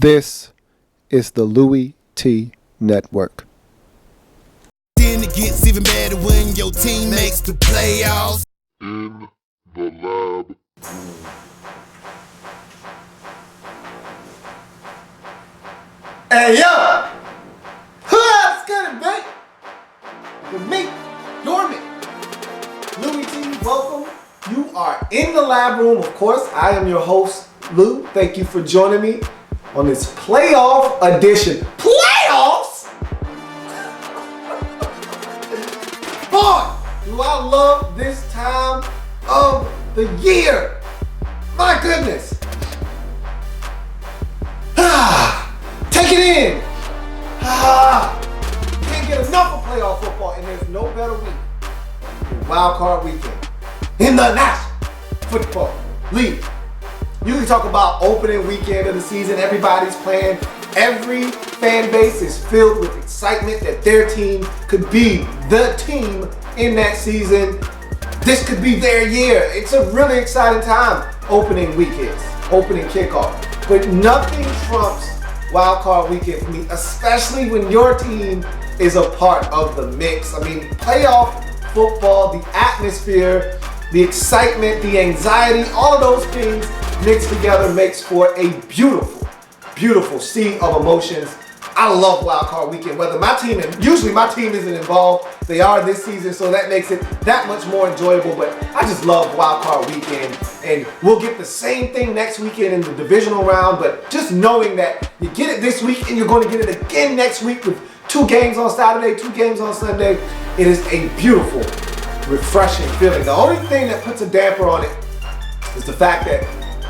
This is the Louie Tee Network. Then it gets even better when your team makes the playoffs. In the lab. Hey yo! Who else gonna be? With me, your man, Louie Tee, welcome. You are in the lab room. Of course, I am your host, Lou. Thank you for joining me on this playoff edition. Playoffs? Boy, do I love this time of the year. My goodness. Take it in. Can't get enough of playoff football, and there's no better week than Wildcard weekend in the National Football League. Usually talk about opening weekend of the season. Everybody's playing. Every fan base is filled with excitement that their team could be the team in that season. This could be their year. It's a really exciting time. Opening weekends, opening kickoff. But nothing trumps Wildcard weekend for me, especially when your team is a part of the mix. I mean, playoff football, the atmosphere, the excitement, the anxiety, all of those things mixed together makes for a beautiful, beautiful sea of emotions. I love Wildcard weekend, whether my team, and usually my team isn't involved, they are this season, so that makes it that much more enjoyable, but I just love Wildcard weekend, and we'll get the same thing next weekend in the divisional round, but just knowing that you get it this week and you're going to get it again next week with 2 games on Saturday, 2 games on Sunday, it is a beautiful, refreshing feeling. The only thing that puts a damper on it is the fact that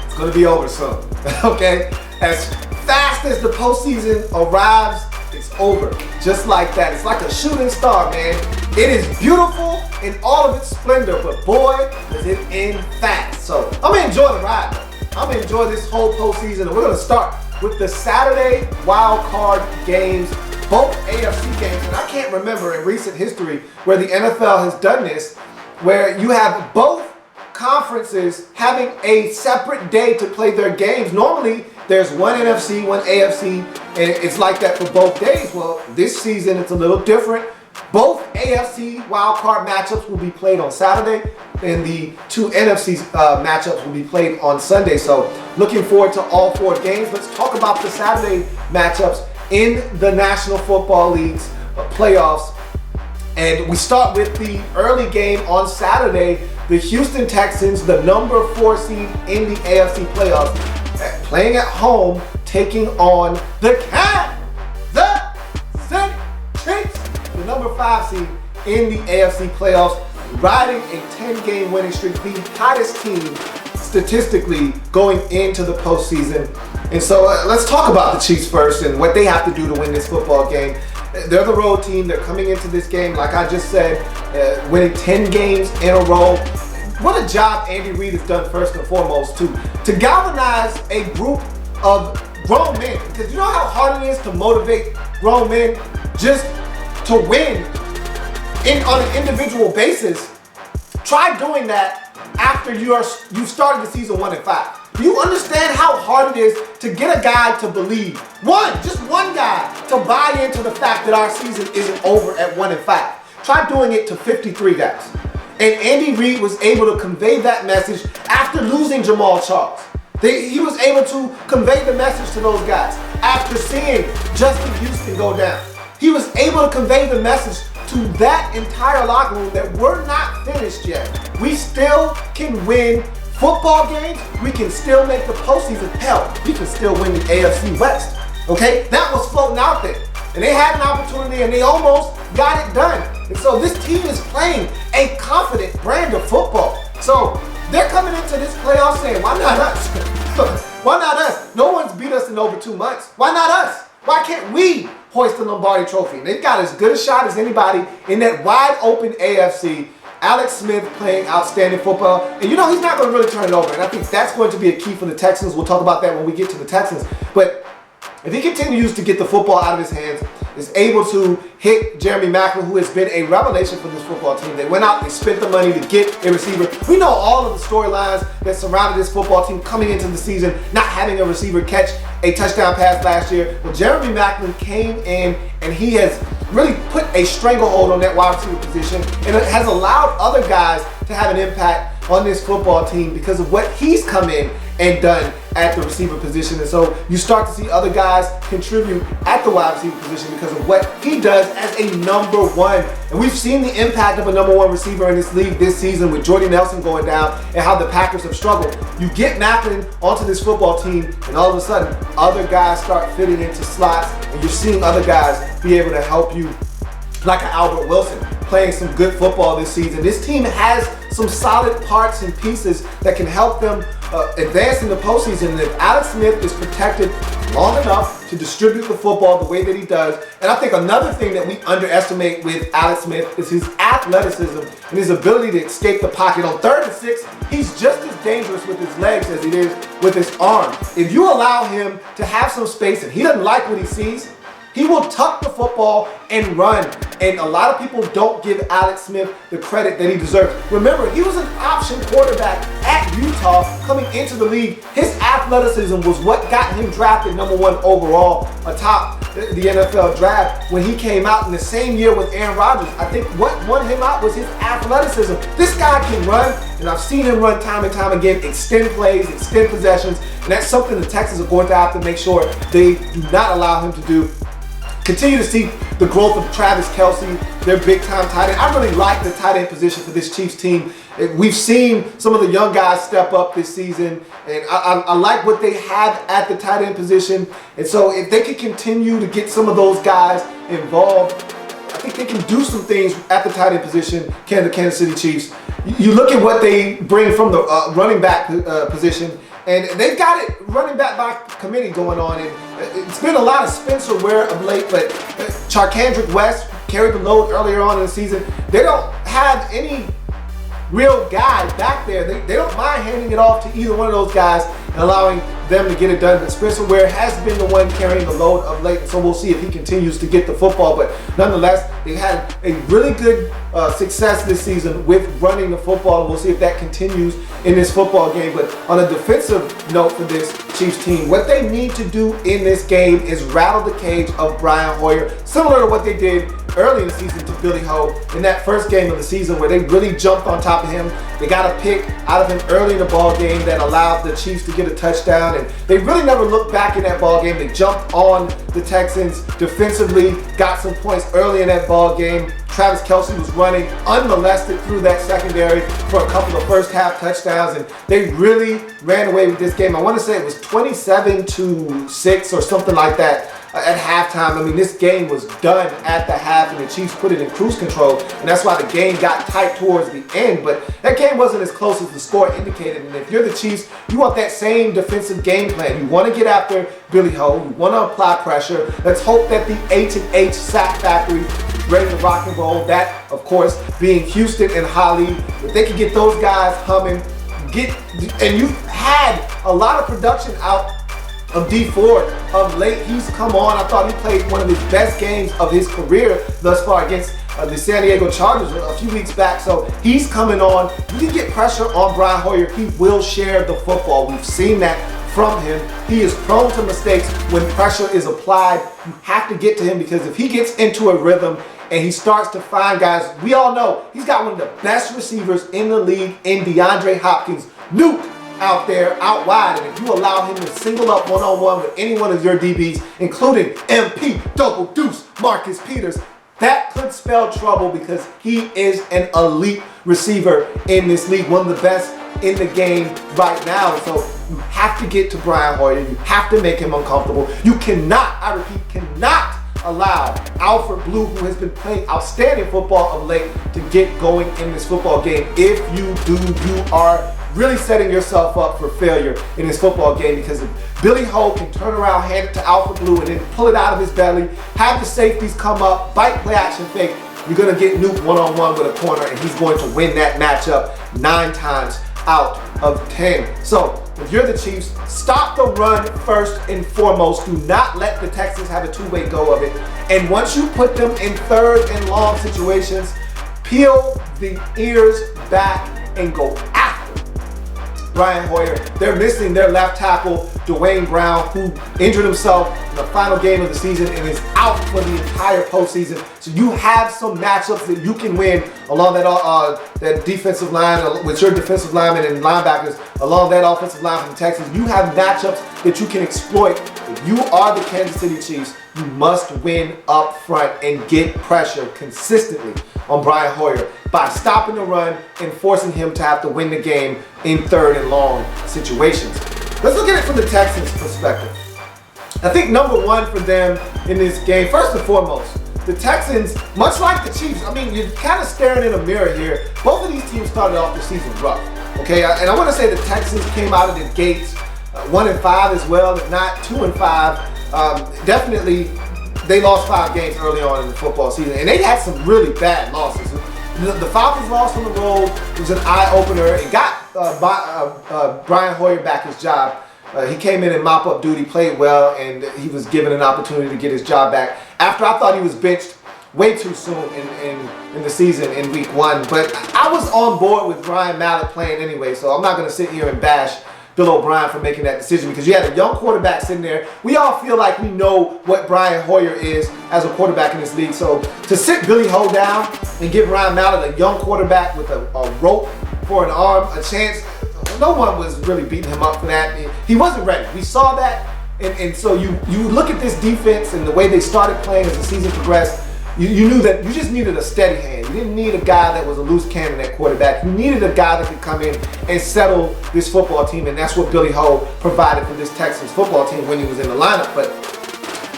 it's going to be over soon, okay? As fast as the postseason arrives, it's over. Just like that. It's like a shooting star, man. It is beautiful in all of its splendor, but boy, does it end fast. So I'm gonna enjoy the ride, though. I'm gonna enjoy this whole postseason, and we're gonna start with the Saturday wild card games, both AFC games, and I can't remember in recent history where the NFL has done this, where you have both conferences having a separate day to play their games. Normally, there's one NFC, one AFC, and it's like that for both days. Well, this season it's a little different. Both AFC wildcard matchups will be played on Saturday, and the 2 NFC matchups will be played on Sunday. So looking forward to all 4 games. Let's talk about the Saturday matchups in the National Football League's playoffs. And we start with the early game on Saturday. The Houston Texans, the number 4 seed in the AFC playoffs, playing at home, taking on the City Chiefs, the number 5 seed in the AFC playoffs, riding a 10-game winning streak, the hottest team statistically going into the postseason. And so let's talk about the Chiefs first and what they have to do to win this football game. They're the road team. They're coming into this game, like I just said, winning 10 games in a row. What a job Andy Reid has done first and foremost to galvanize a group of grown men. Because you know how hard it is to motivate grown men just to win on an individual basis. Try doing that after you started the season 1-5. Do you understand how hard it is to get a guy to believe, just one guy, to buy into the fact that our season isn't over at 1-5? Try doing it to 53 guys. And Andy Reid was able to convey that message after losing Jamal Charles. He was able to convey the message to those guys after seeing Justin Houston go down. He was able to convey the message to that entire locker room that we're not finished yet. We still can win football games. We can still make the postseason. Hell, we can still win the AFC West. Okay? That was floating out there. And they had an opportunity and they almost got it done. And so this team is playing a confident brand of football. So they're coming into this playoff saying, why not us? Why not us? No one's beat us in over 2 months. Why not us? Why can't we hoist the Lombardi Trophy? And they've got as good a shot as anybody in that wide open AFC. Alex Smith playing outstanding football. And you know, he's not going to really turn it over. And I think that's going to be a key for the Texans. We'll talk about that when we get to the Texans. But if he continues to get the football out of his hands, is able to hit Jeremy Maclin, who has been a revelation for this football team. They went out, they spent the money to get a receiver. We know all of the storylines that surrounded this football team coming into the season, not having a receiver catch a touchdown pass last year. Well, Jeremy Maclin came in and he has really put a stranglehold on that wide receiver position, and it has allowed other guys to have an impact on this football team because of what he's come in and done at the receiver position. And so you start to see other guys contribute at the wide receiver position because of what he does as a number one. And we've seen the impact of a number one receiver in this league this season with Jordy Nelson going down and how the Packers have struggled. You get Maclin onto this football team and all of a sudden other guys start fitting into slots and you're seeing other guys be able to help you, like an Albert Wilson playing some good football this season. This team has some solid parts and pieces that can help them advance in the postseason. And if Alex Smith is protected long enough to distribute the football the way that he does, and I think another thing that we underestimate with Alex Smith is his athleticism and his ability to escape the pocket. On 3rd and 6, he's just as dangerous with his legs as he is with his arm. If you allow him to have some space and he doesn't like what he sees, he will tuck the football and run. And a lot of people don't give Alex Smith the credit that he deserves. Remember, he was an option quarterback at Utah coming into the league. His athleticism was what got him drafted number 1 overall atop the NFL draft when he came out in the same year with Aaron Rodgers. I think what won him out was his athleticism. This guy can run, and I've seen him run time and time again, extend plays, extend possessions, and that's something the Texans are going to have to make sure they do not allow him to do. Continue to see the growth of Travis Kelce, their big-time tight end. I really like the tight end position for this Chiefs team. We've seen some of the young guys step up this season, and I like what they have at the tight end position. And so if they can continue to get some of those guys involved, I think they can do some things at the tight end position, can the Kansas City Chiefs. You look at what they bring from the running back position, and they've got it running back by committee going on. And it's been a lot of Spencer Ware of late, but Charkandrick West carried the load earlier on in the season. They don't have any real guy back there. They don't mind handing it off to either one of those guys and allowing them to get it done. But Spencer Ware has been the one carrying the load of late, so we'll see if he continues to get the football. But nonetheless, they've had a really good success this season with running the football, and we'll see if that continues in this football game. But on a defensive note for this Chiefs team, what they need to do in this game is rattle the cage of Brian Hoyer, similar to what they did early in the season to Billy Ho in that first game of the season where they really jumped on top of him. They got a pick out of him early in the ball game that allowed the Chiefs to get a touchdown, and they really never looked back in that ball game. They jumped on the Texans defensively, got some points early in that ball game. Travis Kelce was running unmolested through that secondary for a couple of first half touchdowns, and they really ran away with this game. I want to say it was 27-6 or something like that at halftime. I mean, this game was done at the half, and the Chiefs put it in cruise control, and that's why the game got tight towards the end. But that game wasn't as close as the score indicated, and if you're the Chiefs, you want that same defensive game plan. You want to get after Billy Ho. You want to apply pressure. Let's hope that the H&H Sack Factory is ready to rock and roll. That, of course, being Houston and Holly. If they can get those guys humming, and you've had a lot of production out of D Ford of late. He's come on. I thought he played one of his best games of his career thus far against the San Diego Chargers a few weeks back. So he's coming on. You can get pressure on Brian Hoyer. He will share the football. We've seen that from him. He is prone to mistakes when pressure is applied. You have to get to him because if he gets into a rhythm and he starts to find guys, we all know he's got one of the best receivers in the league in DeAndre Hopkins. Nuke out there, out wide, and if you allow him to single up one-on-one with any one of your DBs, including MP, Double Deuce, Marcus Peters, that could spell trouble because he is an elite receiver in this league, one of the best in the game right now. So you have to get to Brian Hoyer. You have to make him uncomfortable. You cannot, I repeat, cannot allow Alfred Blue, who has been playing outstanding football of late, to get going in this football game. If you do, you are really setting yourself up for failure in this football game, because if Billy Ho can turn around, hand it to Alfred Blue, and then pull it out of his belly, have the safeties come up, bite play action fake, you're going to get Nuke one-on-one with a corner, and he's going to win that matchup 9 times out of 10. So if you're the Chiefs, stop the run first and foremost. Do not let the Texans have a two-way go of it. And once you put them in third and long situations, peel the ears back and go after Brian Hoyer. They're missing their left tackle, Dwayne Brown, who injured himself in the final game of the season and is out for the entire postseason. So you have some matchups that you can win along that defensive line with your defensive linemen and linebackers, along that offensive line from the Texans. You have matchups that you can exploit. If you are the Kansas City Chiefs, you must win up front and get pressure consistently on Brian Hoyer by stopping the run and forcing him to have to win the game in third and long situations. Let's look at it from the Texans' perspective. I think number one for them in this game, first and foremost, the Texans, much like the Chiefs, I mean, you're kind of staring in a mirror here. Both of these teams started off the season rough, okay? And I want to say the Texans came out of the gates 1-5 as well, if not 2-5. Definitely, they lost 5 games early on in the football season, and they had some really bad losses. The Falcons lost on the road. It was an eye-opener. It got Brian Hoyer back his job. He came in mop-up duty, played well, and he was given an opportunity to get his job back after I thought he was benched way too soon in the season in week 1. But I was on board with Ryan Mallett playing anyway, so I'm not going to sit here and bash Bill O'Brien for making that decision because you had a young quarterback sitting there. We all feel like we know what Brian Hoyer is as a quarterback in this league. So to sit Billy Ho down and give Ryan Mallett, a young quarterback with a rope for an arm, a chance, no one was really beating him up for that. He wasn't ready. We saw that. And so you look at this defense and the way they started playing as the season progressed, you knew that you just needed a steady hand. You didn't need a guy that was a loose cannon at quarterback. You needed a guy that could come in and settle this football team, and that's what Billy Ho provided for this Texans football team when he was in the lineup. But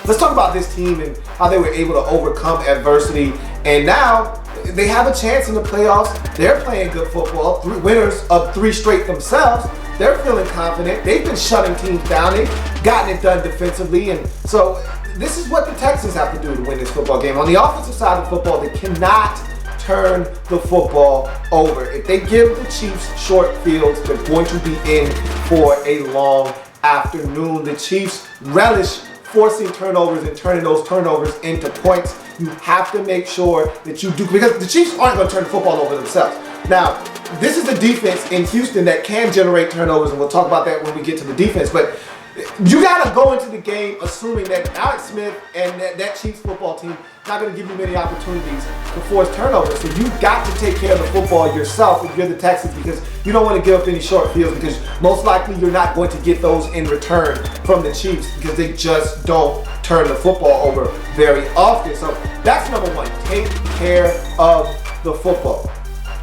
let's talk about this team and how they were able to overcome adversity. And now they have a chance in the playoffs. They're playing good football. 3 winners of 3 straight themselves. They're feeling confident. They've been shutting teams down. They've gotten it done defensively. And so this is what the Texans have to do to win this football game. On the offensive side of football, they cannot turn the football over. If they give the Chiefs short fields, they're going to be in for a long afternoon. The Chiefs relish forcing turnovers and turning those turnovers into points. You have to make sure that you do, because the Chiefs aren't going to turn the football over themselves. Now, this is the defense in Houston that can generate turnovers, and we'll talk about that when we get to the defense. But you got to go into the game assuming that Alex Smith and that Chiefs football team not going to give you many opportunities to force turnovers. So you've got to take care of the football yourself if you're the Texans, because you don't want to give up any short fields, because most likely you're not going to get those in return from the Chiefs because they just don't turn the football over very often. So that's number one. Take care of the football.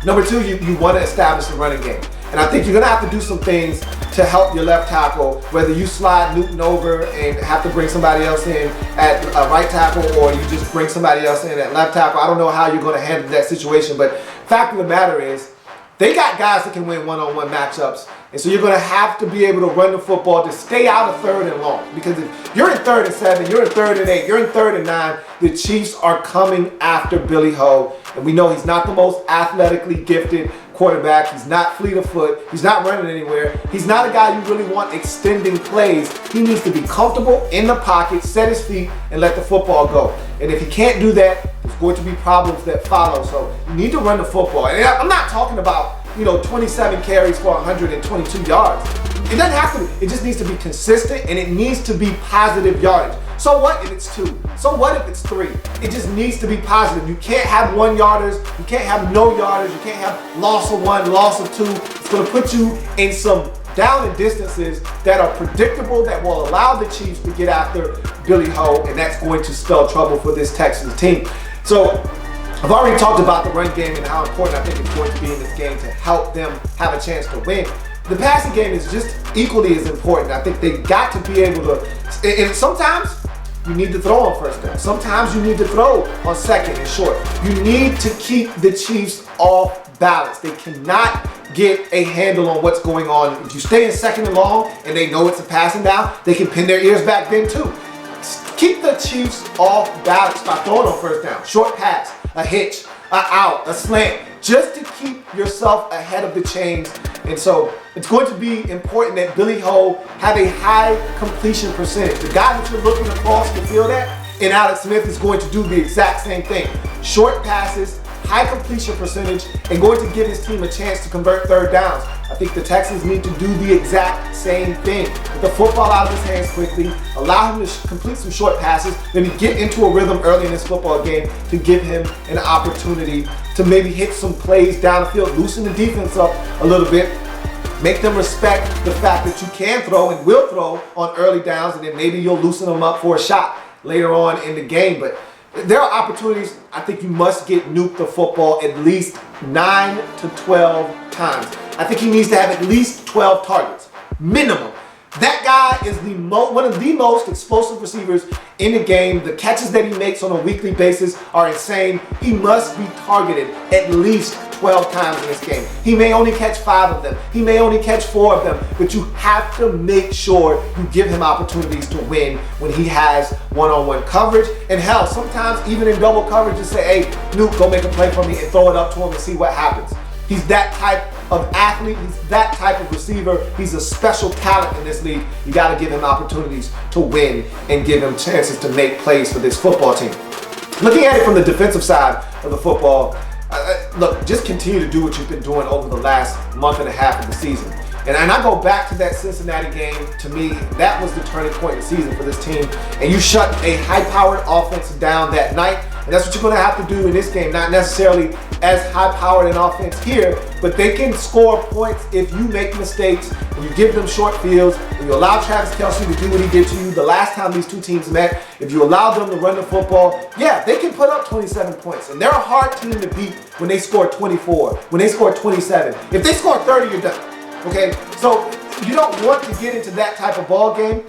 Number two, you want to establish the running game. And I think you're going to have to do some things to help your left tackle, whether you slide Newton over and have to bring somebody else in at right tackle, or you just bring somebody else in at left tackle. I don't know how you're going to handle that situation, but fact of the matter is, they got guys that can win one-on-one matchups. And so you're going to have to be able to run the football to stay out of third and long. Because if you're in 3rd and 7, you're in 3rd and 8, you're in 3rd and 9, the Chiefs are coming after Billy Ho. And we know he's not the most athletically gifted quarterback. He's not fleet of foot. He's not running anywhere. He's not a guy you really want extending plays. He needs to be comfortable in the pocket, set his feet, and let the football go. And if he can't do that, there's going to be problems that follow. So you need to run the football. And I'm not talking about 27 carries for 122 yards. It doesn't have to be. It just needs to be consistent, and it needs to be positive yardage. So what if it's 2? So what if it's 3? It just needs to be positive. You can't have 1-yarders. You can't have no yarders. You can't have loss of 1, loss of 2. It's going to put you in some down and distances that are predictable, that will allow the Chiefs to get after Billy Ho, and that's going to spell trouble for this Texans team. So I've already talked about the run game and how important I think it's going to be in this game to help them have a chance to win. The passing game is just equally as important. I think they got to be able to, and sometimes you need to throw on first down. Sometimes you need to throw on second and short. You need to keep the Chiefs off balance. They cannot get a handle on what's going on. If you stay in 2nd and long and they know it's a passing down, they can pin their ears back then too. Keep the Chiefs off balance by throwing on first down. Short pass, a hitch, out, a slant, just to keep yourself ahead of the chains. And so it's going to be important that Billy Ho have a high completion percentage. The guy that you're looking across the field at, and Alex Smith is going to do the exact same thing. Short passes, high completion percentage, and going to give his team a chance to convert third downs. I think the Texans need to do the exact same thing. Get the football out of his hands quickly, allow him to complete some short passes, then get into a rhythm early in this football game to give him an opportunity to maybe hit some plays down the field, loosen the defense up a little bit, make them respect the fact that you can throw and will throw on early downs, and then maybe you'll loosen them up for a shot later on in the game. But there are opportunities. I think you must get Nuke the football at least 9 to 12 times. I think he needs to have at least 12 targets, minimum. That guy is one of the most explosive receivers in the game. The catches that he makes on a weekly basis are insane. He must be targeted at least 12 times in this game. He may only catch 5 of them. He may only catch 4 of them, but you have to make sure you give him opportunities to win when he has one-on-one coverage. And hell, sometimes even in double coverage, just say, hey, Nuke, go make a play for me, and throw it up to him and see what happens. He's that type of athlete. He's that type of receiver. He's a special talent in this league. You got to give him opportunities to win and give him chances to make plays for this football team. Looking at it from the defensive side of the football, look, just continue to do what you've been doing over the last month and a half of the season. And I go back to that Cincinnati game. To me, that was the turning point in the season for this team. And you shut a high-powered offense down that night. And that's what you're going to have to do in this game. Not necessarily as high-powered an offense here, but they can score points if you make mistakes and you give them short fields and you allow Travis Kelce to do what he did to you the last time these two teams met. If you allow them to run the football, yeah, they can put up 27 points. And they're a hard team to beat when they score 24, when they score 27. If they score 30, you're done. Okay, so you don't want to get into that type of ball game.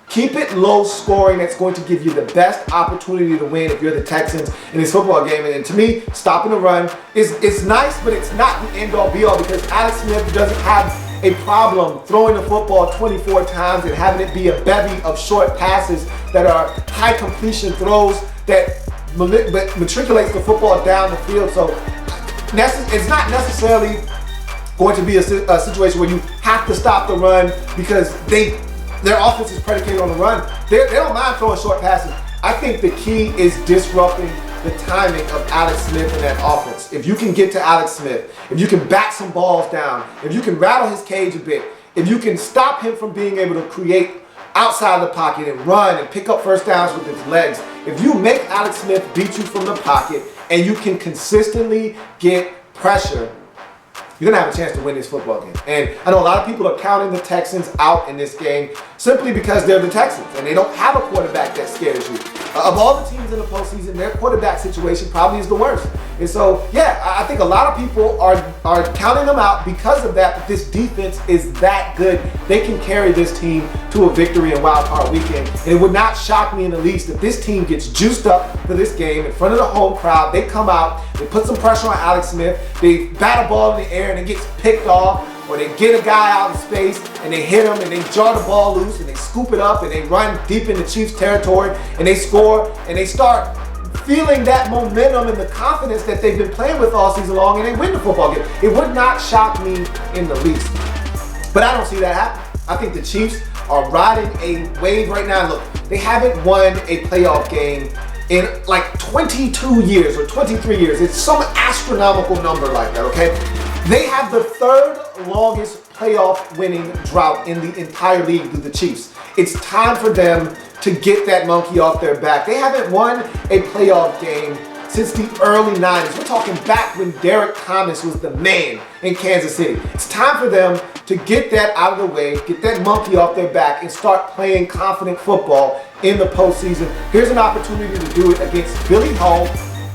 Keep it low scoring. That's going to give you the best opportunity to win if you're the Texans in this football game. And to me, stopping the run is nice, but it's not the end-all be-all, because Alex Smith doesn't have a problem throwing the football 24 times and having it be a bevy of short passes that are high completion throws that matriculates the football down the field. So it's not necessarily going to be a situation where you have to stop the run because their offense is predicated on the run. They don't mind throwing short passes. I think the key is disrupting the timing of Alex Smith in that offense. If you can get to Alex Smith, if you can bat some balls down, if you can rattle his cage a bit, if you can stop him from being able to create outside the pocket and run and pick up first downs with his legs, if you make Alex Smith beat you from the pocket and you can consistently get pressure, you're going to have a chance to win this football game. And I know a lot of people are counting the Texans out in this game simply because they're the Texans and they don't have a quarterback that scares you. Of all the teams in the postseason, their quarterback situation probably is the worst. And so, yeah, I think a lot of people are counting them out because of that, but this defense is that good. They can carry this team to a victory in Wildcard weekend. And it would not shock me in the least if this team gets juiced up for this game in front of the home crowd. They come out, they put some pressure on Alex Smith, they bat a ball in the air and it gets picked off, or they get a guy out in space and they hit him and they jar the ball loose and they scoop it up and they run deep into Chiefs territory and they score and they start feeling that momentum and the confidence that they've been playing with all season long and they win the football game. It would not shock me in the least. But I don't see that happen. I think the Chiefs are riding a wave right now. Look, they haven't won a playoff game in like 22 years or 23 years. It's some astronomical number like that, okay? They have the third longest playoff winning drought in the entire league with the Chiefs. It's time for them to get that monkey off their back. They haven't won a playoff game since the early 90s. We're talking back when Derek Thomas was the man in Kansas City. It's time for them to get that out of the way, get that monkey off their back, and start playing confident football in the postseason. Here's an opportunity to do it against Billy Ho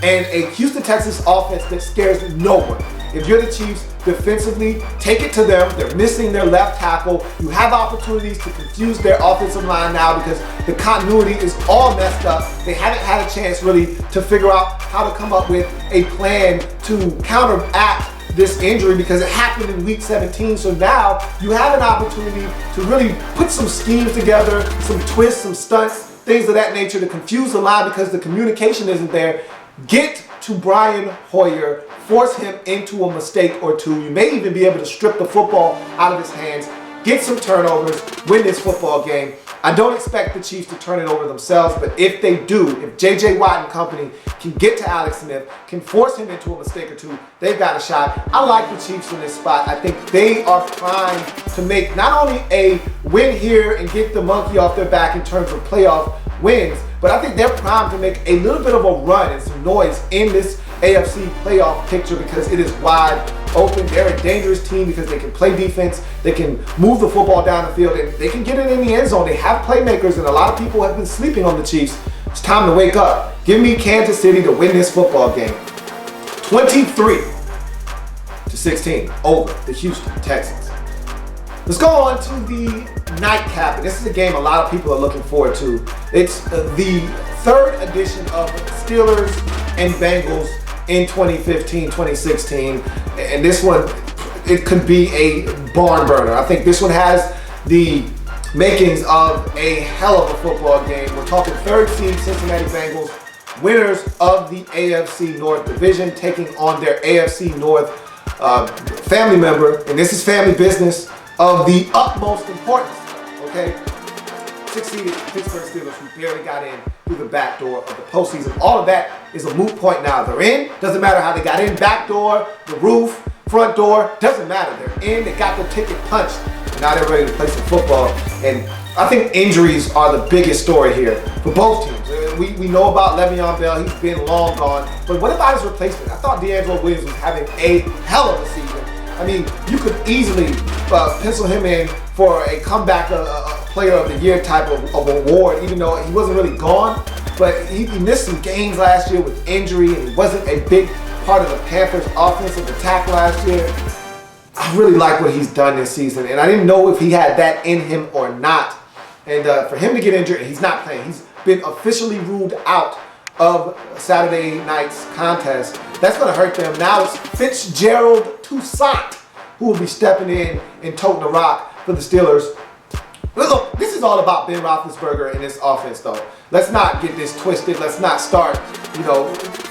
and a Houston Texans offense that scares no one. If you're the Chiefs, defensively, take it to them. They're missing their left tackle. You have opportunities to confuse their offensive line now because the continuity is all messed up. They haven't had a chance really to figure out how to come up with a plan to counteract this injury because it happened in week 17. So now you have an opportunity to really put some schemes together, some twists, some stunts, things of that nature to confuse the line because the communication isn't there. Get to Brian Hoyer, force him into a mistake or two. You may even be able to strip the football out of his hands, get some turnovers, win this football game. I don't expect the Chiefs to turn it over themselves, but if they do, if J.J. Watt and company can get to Alex Smith, can force him into a mistake or two, they've got a shot. I like the Chiefs in this spot. I think they are primed to make not only a win here and get the monkey off their back in terms of playoff wins, but I think they're primed to make a little bit of a run and some noise in this AFC playoff picture because it is wide open. They're a dangerous team because they can play defense, they can move the football down the field, and they can get it in the end zone. They have playmakers, and a lot of people have been sleeping on the Chiefs. It's time to wake up. Give me Kansas City to win this football game. 23-16 over the Houston Texans. Let's go on to the nightcap. And this is a game a lot of people are looking forward to. It's the third edition of Steelers and Bengals in 2015-2016. And this one, it could be a barn burner. I think this one has the makings of a hell of a football game. We're talking third seed Cincinnati Bengals, winners of the AFC North division, taking on their AFC North family member. And this is family business of the utmost importance, okay? Six-seeded Pittsburgh Steelers who barely got in through the back door of the postseason. All of that is a moot point now. They're in. Doesn't matter how they got in. Back door, the roof, front door. Doesn't matter. They're in. They got their ticket punched. And now they're ready to play some football. And I think injuries are the biggest story here for both teams. We know about Le'Veon Bell. He's been long gone. But what about his replacement? I thought D'Angelo Williams was having a hell of a season. I mean, you could easily pencil him in for a comeback player of the year type of award, even though he wasn't really gone. But he missed some games last year with injury, and he wasn't a big part of the Panthers' offensive attack last year. I really like what he's done this season, and I didn't know if he had that in him or not. And for him to get injured, and he's not playing, he's been officially ruled out of Saturday night's contest. That's going to hurt them. Now it's Fitzgerald Toussaint who will be stepping in and toting the rock for the Steelers. Look, this is all about Ben Roethlisberger and this offense, though. Let's not get this twisted. Let's not start,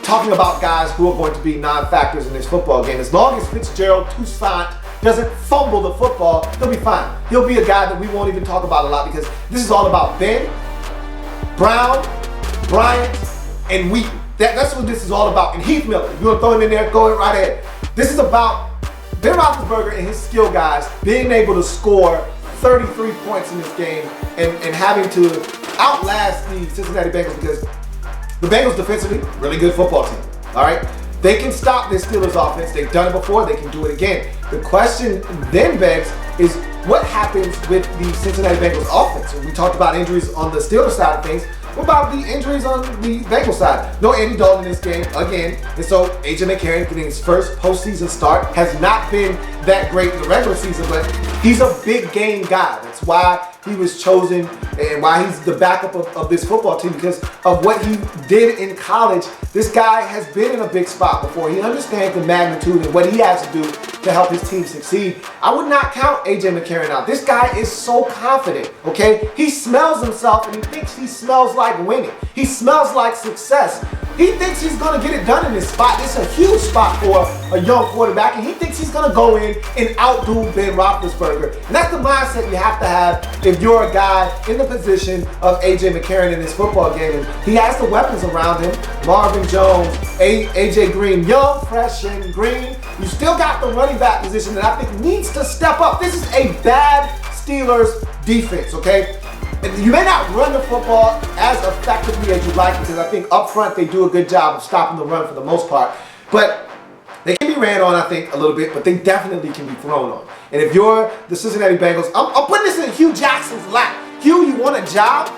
talking about guys who are going to be non-factors in this football game. As long as Fitzgerald Toussaint doesn't fumble the football, he'll be fine. He'll be a guy that we won't even talk about a lot because this is all about Ben, Brown, Bryant, and Wheaton. That's what this is all about. And Heath Miller, if you want to throw him in there, go right ahead. This is about Ben Roethlisberger and his skill guys being able to score 33 points in this game and having to outlast the Cincinnati Bengals because the Bengals defensively, really good football team, all right? They can stop this Steelers offense. They've done it before. They can do it again. The question then begs is what happens with the Cincinnati Bengals offense? We talked about injuries on the Steelers side of things. What about the injuries on the Bengals side? No Andy Dalton in this game again. And so A.J. McCarron getting his first postseason start has not been that great in the regular season, but he's a big game guy. That's why he was chosen and why he's the backup of this football team because of what he did in college. This guy has been in a big spot before. He understands the magnitude and what he has to do to help his team succeed. I would not count A.J. McCarron out. This guy is so confident, okay? He smells himself and he thinks he smells like winning. He smells like success. He thinks he's going to get it done in this spot. It's a huge spot for a young quarterback, and he thinks he's going to go in and outdo Ben Roethlisberger. And that's the mindset you have to have if you're a guy in the position of A.J. McCarron in this football game. And he has the weapons around him. Marvin Jones, A.J. Green, young, fresh, and green. You still got the running back position that I think needs to step up. This is a bad Steelers defense, okay? You may not run the football as effectively as you like because I think up front they do a good job of stopping the run for the most part. But they can be ran on, I think, a little bit, but they definitely can be thrown on. And if you're the Cincinnati Bengals, I'm putting this in Hugh Jackson's lap. Hugh, you want a job?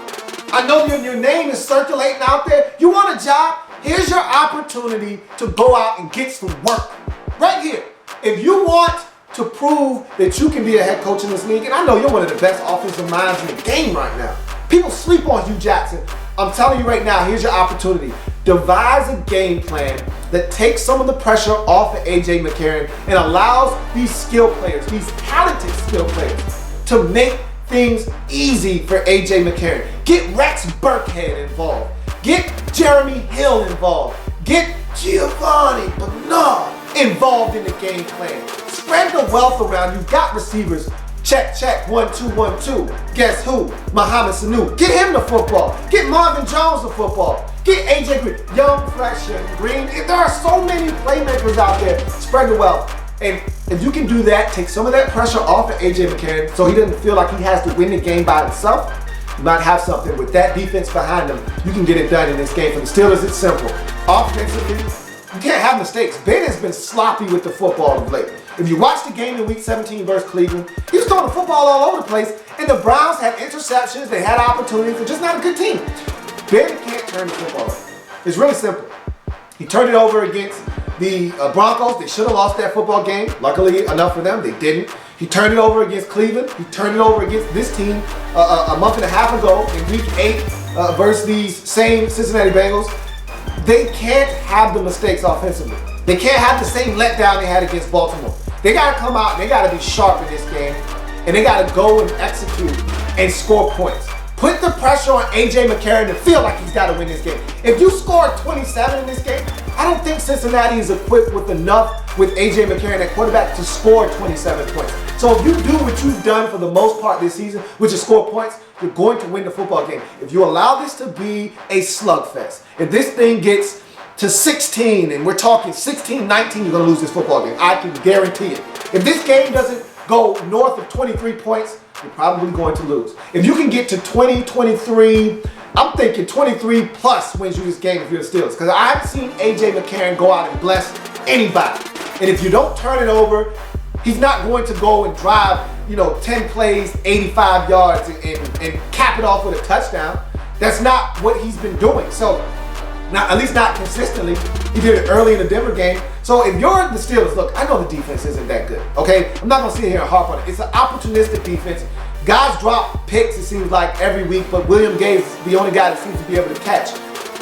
I know your name is circulating out there. You want a job? Here's your opportunity to go out and get some work. Right here. If you want to prove that you can be a head coach in this league, and I know you're one of the best offensive minds in the game right now. People sleep on Hugh Jackson. I'm telling you right now, here's your opportunity. Devise a game plan that takes some of the pressure off of A.J. McCarron and allows these skill players, these talented skill players, to make things easy for A.J. McCarron. Get Rex Burkhead involved. Get Jeremy Hill involved. Get Giovanni Bernard involved in the game plan. Spread the wealth around. You've got receivers. Check, 1, 2, 1, 2. Guess who? Mohamed Sanu. Get him the football. Get Marvin Jones the football. Get AJ Green. Young, fresh, and green. There are so many playmakers out there. Spread the wealth. And if you can do that, take some of that pressure off of AJ McCarron so he doesn't feel like he has to win the game by himself. You might have something with that defense behind him. You can get it done in this game. For the Steelers, it's simple. Offensively, you can't have mistakes. Ben has been sloppy with the football of late. If you watch the game in Week 17 versus Cleveland, he was throwing the football all over the place, and the Browns had interceptions, they had opportunities, they're just not a good team. Ben can't turn the football over. It's really simple. He turned it over against the Broncos. They should have lost that football game. Luckily enough for them, they didn't. He turned it over against Cleveland. He turned it over against this team a month and a half ago in Week 8 versus these same Cincinnati Bengals. They can't have the mistakes offensively. They can't have the same letdown they had against Baltimore. They got to come out and they got to be sharp in this game. And they got to go and execute and score points. Put the pressure on A.J. McCarron to feel like he's got to win this game. If you score 27 in this game, I don't think Cincinnati is equipped with enough with A.J. McCarron at quarterback to score 27 points. So if you do what you've done for the most part this season, which is score points, you're going to win the football game. If you allow this to be a slugfest, if this thing gets to 16 and we're talking 16-19, you're going to lose this football game. I can guarantee it. If this game doesn't go north of 23 points, you're probably going to lose. If you can get to 20, 23, I'm thinking 23 plus wins you this game if you're the Steelers. Because I haven't seen A.J. McCarron go out and bless anybody. And if you don't turn it over, he's not going to go and drive, 10 plays, 85 yards and cap it off with a touchdown. That's not what he's been doing. So, at least not consistently. He did it early in the Denver game. So if you're the Steelers, look, I know the defense isn't that good, okay? I'm not going to sit here and harp on it. It's an opportunistic defense. Guys drop picks, it seems like, every week, but William Gates is the only guy that seems to be able to catch.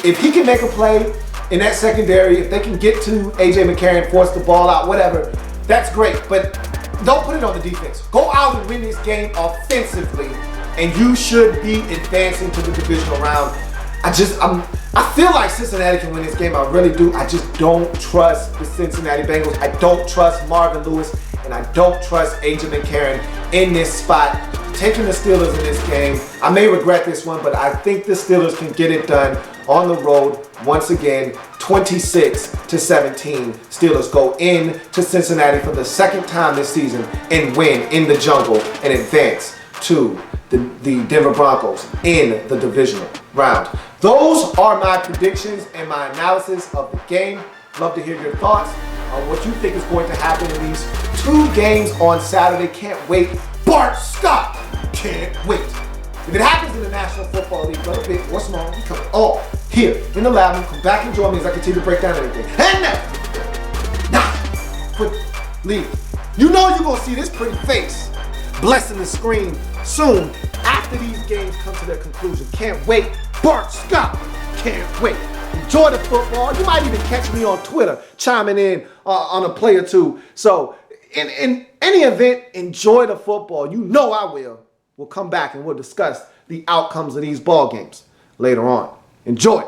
If he can make a play in that secondary, if they can get to A.J. McCarron, force the ball out, whatever, that's great. But don't put it on the defense. Go out and win this game offensively, and you should be advancing to the divisional round. I feel like Cincinnati can win this game. I really do. I just don't trust the Cincinnati Bengals. I don't trust Marvin Lewis, and I don't trust A.J. McCarron in this spot. Taking the Steelers in this game. I may regret this one, but I think the Steelers can get it done on the road once again. 26-17. Steelers go in to Cincinnati for the second time this season and win in the jungle and advance to the Denver Broncos in the divisional round. Those are my predictions and my analysis of the game. Love to hear your thoughts on what you think is going to happen in these two games on Saturday. Can't wait. Bart Scott, can't wait. If it happens in the National Football League, whether big or small, we come all here in the lab. Come back and join me as I continue to break down everything. And now, Football League. You know you're going to see this pretty face blessing the screen soon after these games come to their conclusion. Can't wait. Bart Scott, can't wait. Enjoy the football. You might even catch me on Twitter chiming in on a play or two. So in any event, enjoy the football. You know I will. We'll come back and we'll discuss the outcomes of these ball games later on. Enjoy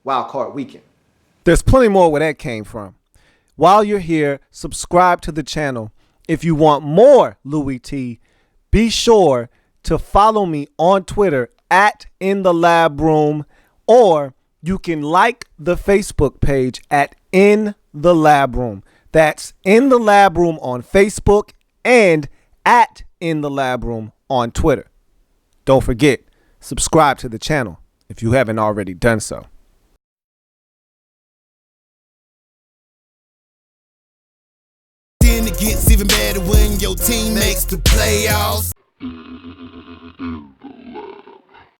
Wildcard Weekend. There's plenty more where that came from. While you're here, subscribe to the channel. If you want more Louie Tee, be sure to follow me on Twitter at In the Lab Room, or you can like the Facebook page at In the Lab Room. That's In the Lab Room on Facebook and at In the Lab Room on Twitter. Don't forget, subscribe to the channel if you haven't already done so. Then it gets even better when your team makes the playoffs. In the lab.